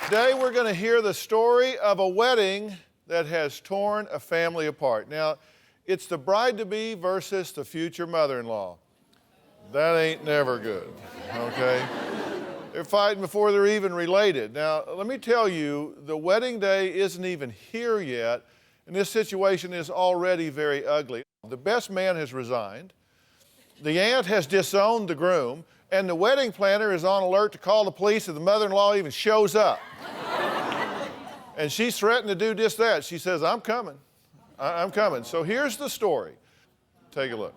Today we're going to hear the story of a wedding that has torn a family apart. Now, it's the bride-to-be versus the future mother-in-law. That ain't never good, okay? They're fighting before they're even related. Now, let me tell you, the wedding day isn't even here yet, and this situation is already very ugly. The best man has resigned, the aunt has disowned the groom, and the wedding planner is on alert to call the police if the mother-in-law even shows up. And she's threatened to do just that. She says, I'm coming. I'm coming. So here's the story. Take a look.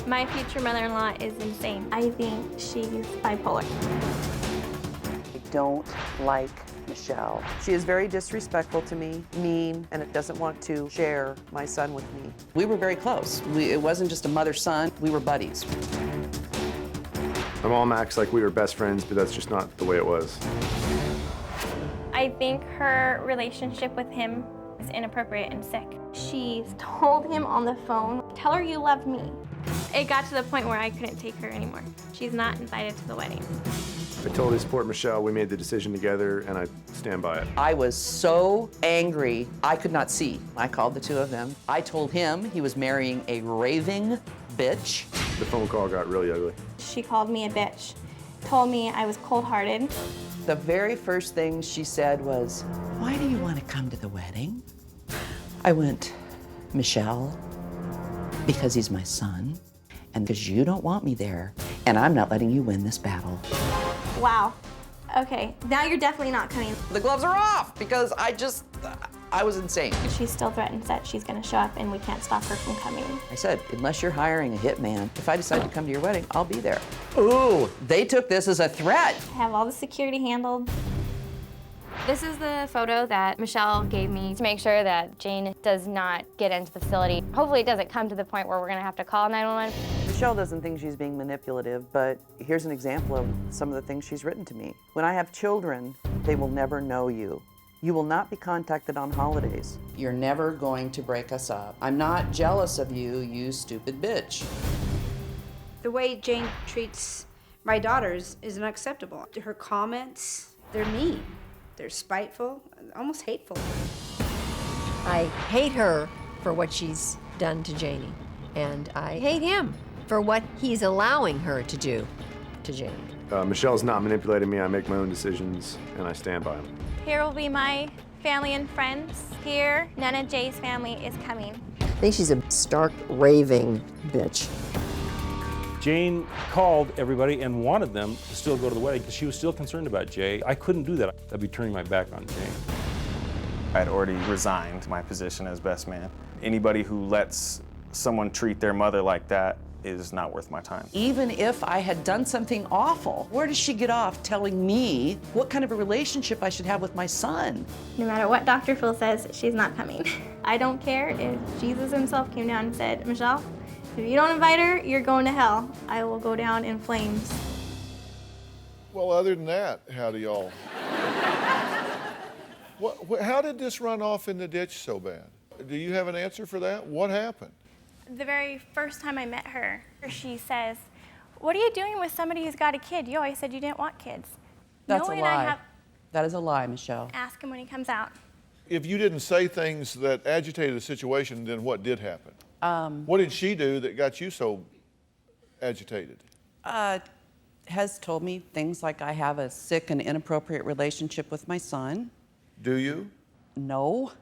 My future mother-in-law is insane. I think she's bipolar. I don't like Michelle. She is very disrespectful to me, mean, and it doesn't want to share my son with me. We were very close. It wasn't just a mother-son, we were buddies. My mom acts like we were best friends, but that's just not the way it was. I think her relationship with him is inappropriate and sick. She's told him on the phone, tell her you love me. It got to the point where I couldn't take her anymore. She's not invited to the wedding. I totally support Michelle. We made the decision together, and I stand by it. I was so angry, I could not see. I called the two of them. I told him he was marrying a raving bitch. The phone call got really ugly. She called me a bitch, told me I was cold-hearted. The very first thing she said was, why do you want to come to the wedding? I went, Michelle, because he's my son, and because you don't want me there, and I'm not letting you win this battle. Wow. Okay, now you're definitely not coming. The gloves are off because I was insane. She still threatens that she's gonna show up and we can't stop her from coming. I said, unless you're hiring a hitman, if I decide to come to your wedding, I'll be there. Ooh, they took this as a threat. I have all the security handled. This is the photo that Michelle gave me to make sure that Jane does not get into the facility. Hopefully it doesn't come to the point where we're gonna have to call 911. Michelle doesn't think she's being manipulative, but here's an example of some of the things she's written to me. When I have children, they will never know you. You will not be contacted on holidays. You're never going to break us up. I'm not jealous of you, you stupid bitch. The way Jane treats my daughters is unacceptable. Her comments, they're mean. They're spiteful, almost hateful. I hate her for what she's done to Janie, and I hate him for what he's allowing her to do to Janie. Michelle's not manipulating me. I make my own decisions, and I stand by them. Here will be my family and friends. Here, Nana Jay's family is coming. I think she's a stark, raving bitch. Jane called everybody and wanted them to still go to the wedding because she was still concerned about Jay. I couldn't do that. I'd be turning my back on Jane. I had already resigned my position as best man. Anybody who lets someone treat their mother like that is not worth my time. Even if I had done something awful, where does she get off telling me what kind of a relationship I should have with my son? No matter what Dr. Phil says, she's not coming. I don't care if Jesus himself came down and said, Michelle, if you don't invite her, you're going to hell. I will go down in flames. Well, other than that, how do y'all? How did this run off in the ditch so bad? Do you have an answer for that? What happened? The very first time I met her, she says, what are you doing with somebody who's got a kid? You always said you didn't want kids. That's a lie. That is a lie, Michelle. Ask him when he comes out. If you didn't say things that agitated the situation, then what did happen? What did she do that got you so agitated? Has told me things like I have a sick and inappropriate relationship with my son. Do you? No,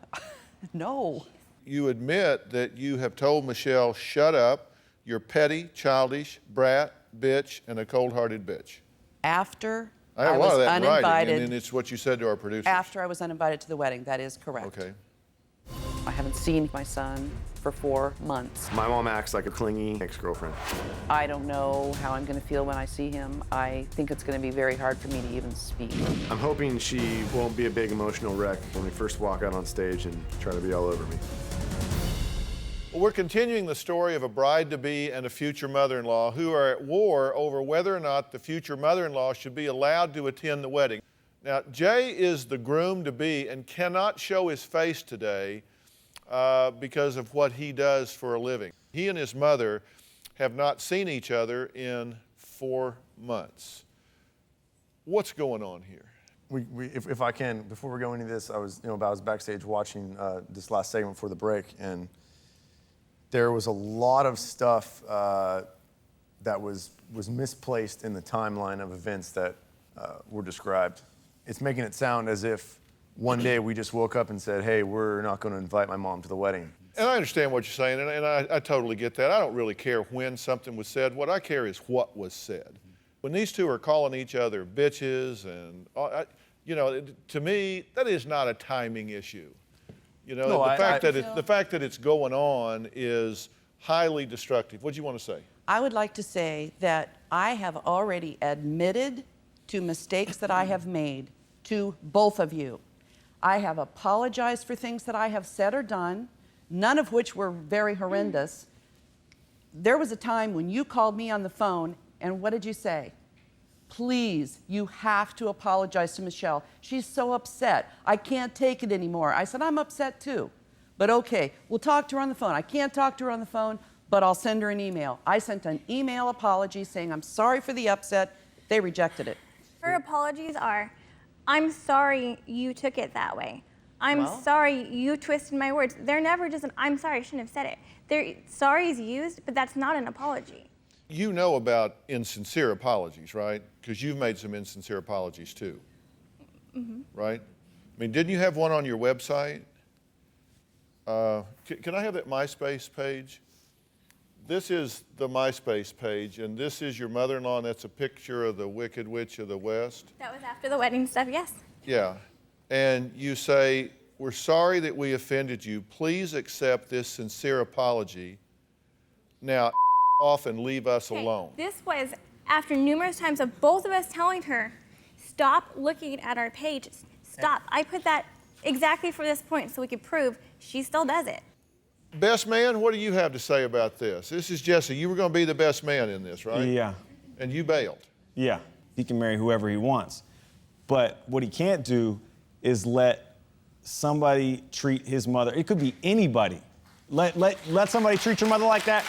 no. You admit that you have told Michelle, shut up, you're petty, childish, brat, bitch, and a cold-hearted bitch. After I have a lot of that in writing, uninvited, and it's what you said to our producers. after I was uninvited to the wedding, that is correct. Okay. I haven't seen my son for 4 months. My mom acts like a clingy ex-girlfriend. I don't know how I'm going to feel when I see him. I think it's going to be very hard for me to even speak. I'm hoping she won't be a big emotional wreck when we first walk out on stage and try to be all over me. Well, we're continuing the story of a bride-to-be and a future mother-in-law who are at war over whether or not the future mother-in-law should be allowed to attend the wedding. Now, Jay is the groom-to-be and cannot show his face today because of what he does for a living. He and his mother have not seen each other in 4 months. What's going on here? If I can, before we go into this, I was backstage watching this last segment before the break, and there was a lot of stuff that was misplaced in the timeline of events that were described. It's making it sound as if one day we just woke up and said, hey, we're not going to invite my mom to the wedding. And I understand what you're saying, and I totally get that. I don't really care when something was said. What I care is what was said. When these two are calling each other bitches and, to me, that is not a timing issue. The fact that it's going on is highly destructive. What do you want to say? I would like to say that I have already admitted to mistakes that I have made to both of you. I have apologized for things that I have said or done, none of which were very horrendous. There was a time when you called me on the phone, and what did you say? Please, you have to apologize to Michelle. She's so upset. I can't take it anymore. I said, I'm upset too. But okay, we'll talk to her on the phone. I can't talk to her on the phone, but I'll send her an email. I sent an email apology saying I'm sorry for the upset. They rejected it. Her apologies are, I'm sorry you took it that way. I'm sorry you twisted my words. They're never just an, I'm sorry, I shouldn't have said it. Sorry is used, but that's not an apology. You know about insincere apologies, right? Because you've made some insincere apologies too, right? I mean, didn't you have one on your website? Can I have that MySpace page? This is the MySpace page, and this is your mother-in-law, and that's a picture of the Wicked Witch of the West. That was after the wedding stuff, yes. Yeah, and you say, we're sorry that we offended you. Please accept this sincere apology. Now, off and leave us alone. This was after numerous times of both of us telling her, stop looking at our page, stop. I put that exactly for this point so we could prove she still does it. Best man, what do you have to say about this? This is Jesse. You were going to be the best man in this, right? Yeah. And you bailed. Yeah. He can marry whoever he wants. But what he can't do is let somebody treat his mother. It could be anybody. Let somebody treat your mother like that.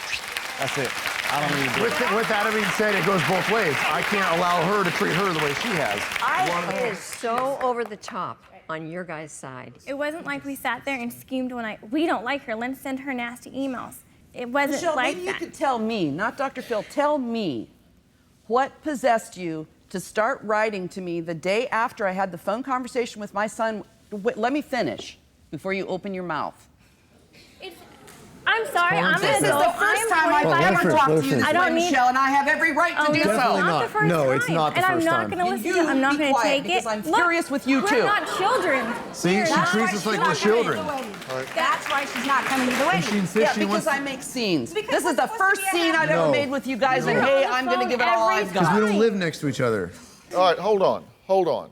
That's it. I don't need to do it. With that being said, it goes both ways. I can't allow her to treat her the way she has. It is so over the top on your guys' side. It wasn't like we sat there and schemed one night. We don't like her. Let's send her nasty emails. It wasn't Michelle, like maybe that. you could tell me, not Dr. Phil, tell me what possessed you to start writing to me the day after I had the phone conversation with my son. Let me finish before you open your mouth. I'm sorry, I'm This is the first time I've ever talked to you this way, Michelle, and I have every right to do so. Definitely not. The first No, time. it's not the and first time. I'm not going to listen You to it. I'm not be going to quiet, take it. because I'm furious with you, we're too. not children. See, she treats us like we're children. That's why she's not coming to the wedding. She insists she Because wants. I make scenes. Because This is the that's supposed first to be a scene I've happy- ever No. made with you guys, and You're hey, on the I'm going to phone give it all every I've Because we got. don't live next to each other. All right, hold on.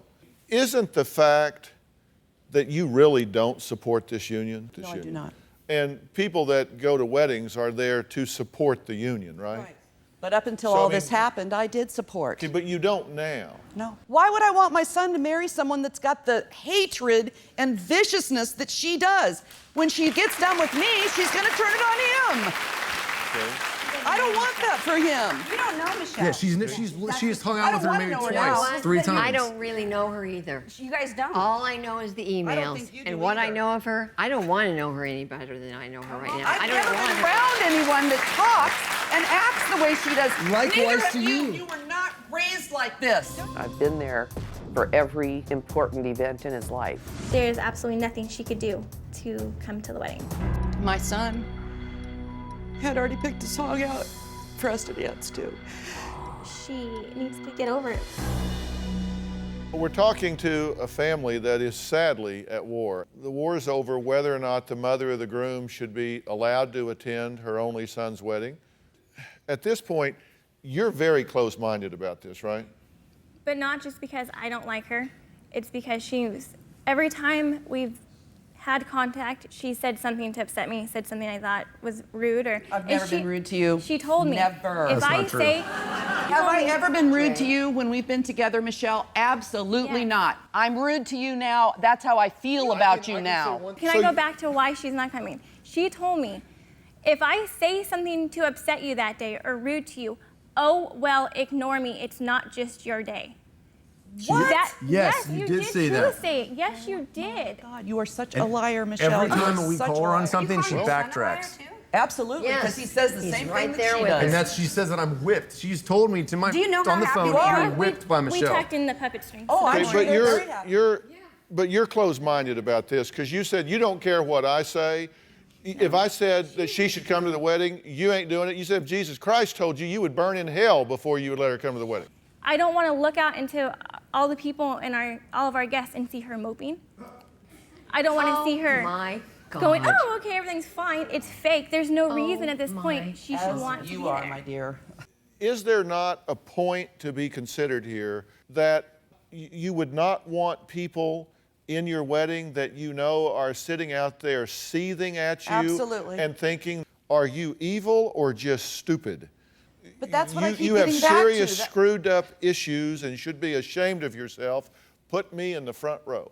Isn't the fact that you really don't support this union? No, I do not. And people that go to weddings are there to support the union, right? But up until So, I all mean- this happened, I did support. Okay, but you don't now. No. Why would I want my son to marry someone that's got the hatred and viciousness that she does? When she gets done with me, she's going to turn it on him. Okay. I don't want that for him. You don't know Michelle. Yeah, she's hung I out with don't her wanna maybe know her twice, now. 3 times. I don't really know her either. You guys don't. All I know is the emails. think you do And what I either. know of her, I don't want to know her any better than I know her right now. I I've don't never want been her. around anyone that talks and acts the way she does. Likewise Neither to of you. You were not raised like this. I've been there for every important event in his life. There's absolutely nothing she could do to come to the wedding. My son had already picked a song out for us to dance to. She needs to get over it. We're talking to a family that is sadly at war. The war is over whether or not the mother of the groom should be allowed to attend her only son's wedding. At this point, you're very close-minded about this, right? But not just because I don't like her. It's because every time we've had contact, she said something to upset me, said something I thought was rude. I've never been rude to you. She told me. Never. If That's I not true. say, Have I ever been rude to you when we've been together, Michelle? Absolutely Yes. not. I'm rude to you now. That's how I feel about you now. can I go back to why she's not coming? She told me, if I say something to upset you that day or rude to you, oh, well, ignore me. It's not just your day. That, Yes, you did say that. Say it. Yes, you did. God, you are such a liar, Michelle. Every You are time we such call a her on liar. something, she backtracks. Absolutely, Yes. because he says the He's same right thing that there she with does. us. And that's she says that I'm whipped. She's told me to my Do you know on how the happy phone, we are? you're whipped by We Michelle. talked in the puppet strings. Oh, I'm Okay, sure but they're very happy. you're closed-minded about this because you said you don't care what I say. If I said that she should come to the wedding, you ain't doing it. You said if Jesus Christ told you, you would burn in hell before you would let her come to the wedding. I don't want to look out into all the people and all of our guests and see her moping. I don't want to see her My God. going, oh, okay, everything's fine. It's fake. There's no reason at this point she should want to be You are, there. my dear. Is there not a point to be considered here that you would not want people in your wedding that you know are sitting out there seething at you Absolutely. and thinking, are you evil or just stupid? But that's what I keep You have getting back to. serious screwed up issues and should be ashamed of yourself. Put me in the front row.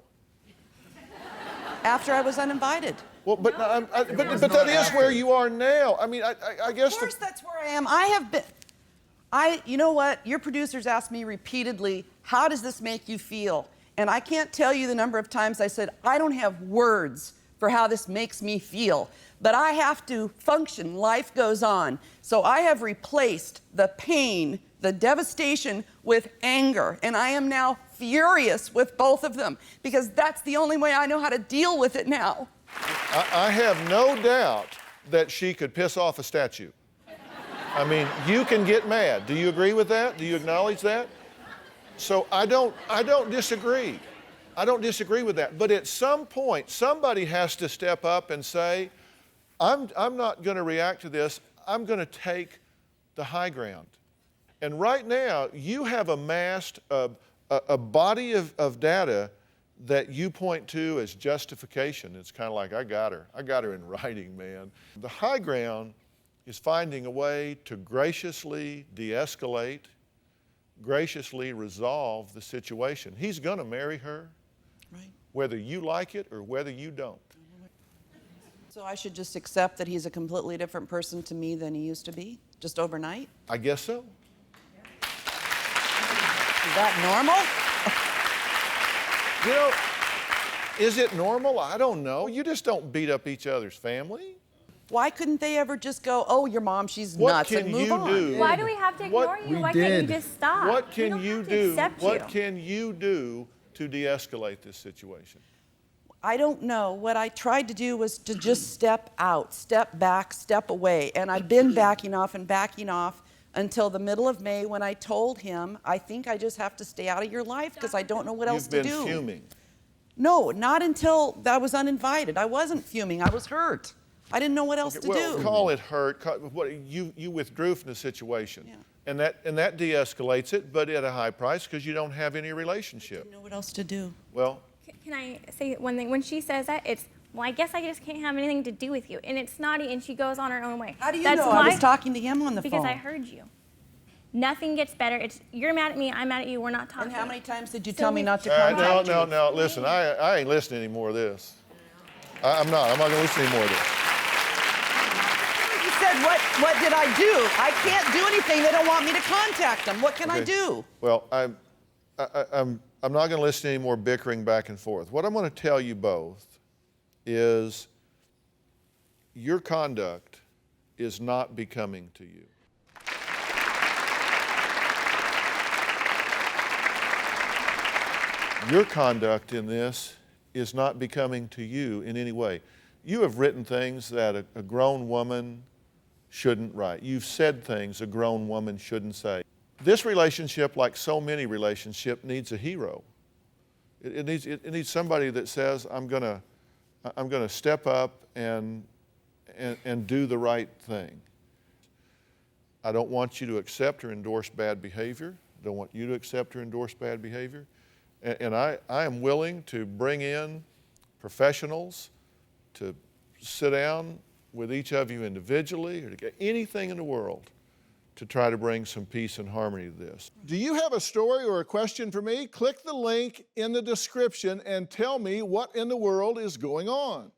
After I was uninvited. Well, but that is where you are now. I mean, I guess. Of course, that's where I am. I have been. You know what? Your producers asked me repeatedly, how does this make you feel? And I can't tell you the number of times I said, I don't have words for how this makes me feel, but I have to function. Life goes on. So I have replaced the pain, the devastation with anger, and I am now furious with both of them because that's the only way I know how to deal with it now. I have no doubt that she could piss off a statue. I mean, you can get mad. Do you agree with that? Do you acknowledge that? So I don't disagree. I don't disagree with that. But at some point, somebody has to step up and say, I'm not going to react to this. I'm going to take the high ground. And right now, you have amassed a body of data that you point to as justification. It's kind of like, I got her in writing, man. The high ground is finding a way to graciously de-escalate, graciously resolve the situation. He's going to marry her, Right. whether you like it or whether you don't. So I should just accept that he's a completely different person to me than he used to be, just overnight? I guess so. Is that normal? You know, is it normal? I don't know. You just don't beat up each other's family. Why couldn't they ever just go, oh, your mom, she's What nuts, can and move you on? do? Why do we have to ignore you? Why can't you just stop? What We can don't you have to do? accept What you. can you do to de-escalate this situation? I don't know. What I tried to do was to just step out, step back, step away. And I've been backing off until the middle of May when I told him, I think I just have to stay out of your life because I don't know what else to do. You've been fuming. No, not until I was uninvited. I wasn't fuming. I was hurt. I didn't know what else to Well, do. call it hurt. You withdrew from the situation. Yeah. And that de-escalates it, but at a high price because you don't have any relationship. I didn't know what else to do. Well, Can I say one thing? When she says that, it's, well, I guess I just can't have anything to do with you. And it's snotty, and she goes on her own way. How do you That's know? why, I was talking to him on the because phone. I heard you. Nothing gets better. It's, you're mad at me, I'm mad at you, we're not talking. And how many times did you So tell me not to all right, contact you? no. Listen, I ain't listening anymore of this. I'm not going to listen anymore of this. You said, what did I do? I can't do anything. They don't want me to contact them. What can I Okay. do? Well, I'm not going to listen to any more bickering back and forth. What I'm going to tell you both is your conduct is not becoming to you. Your conduct in this is not becoming to you in any way. You have written things that a grown woman shouldn't write. You've said things a grown woman shouldn't say. This relationship, like so many relationships, needs a hero. It needs somebody that says, I'm gonna step up and do the right thing. I don't want you to accept or endorse bad behavior. I don't want you to accept or endorse bad behavior. And I am willing to bring in professionals to sit down with each of you individually or to get anything in the world to try to bring some peace and harmony to this. Do you have a story or a question for me? Click the link in the description and tell me what in the world is going on.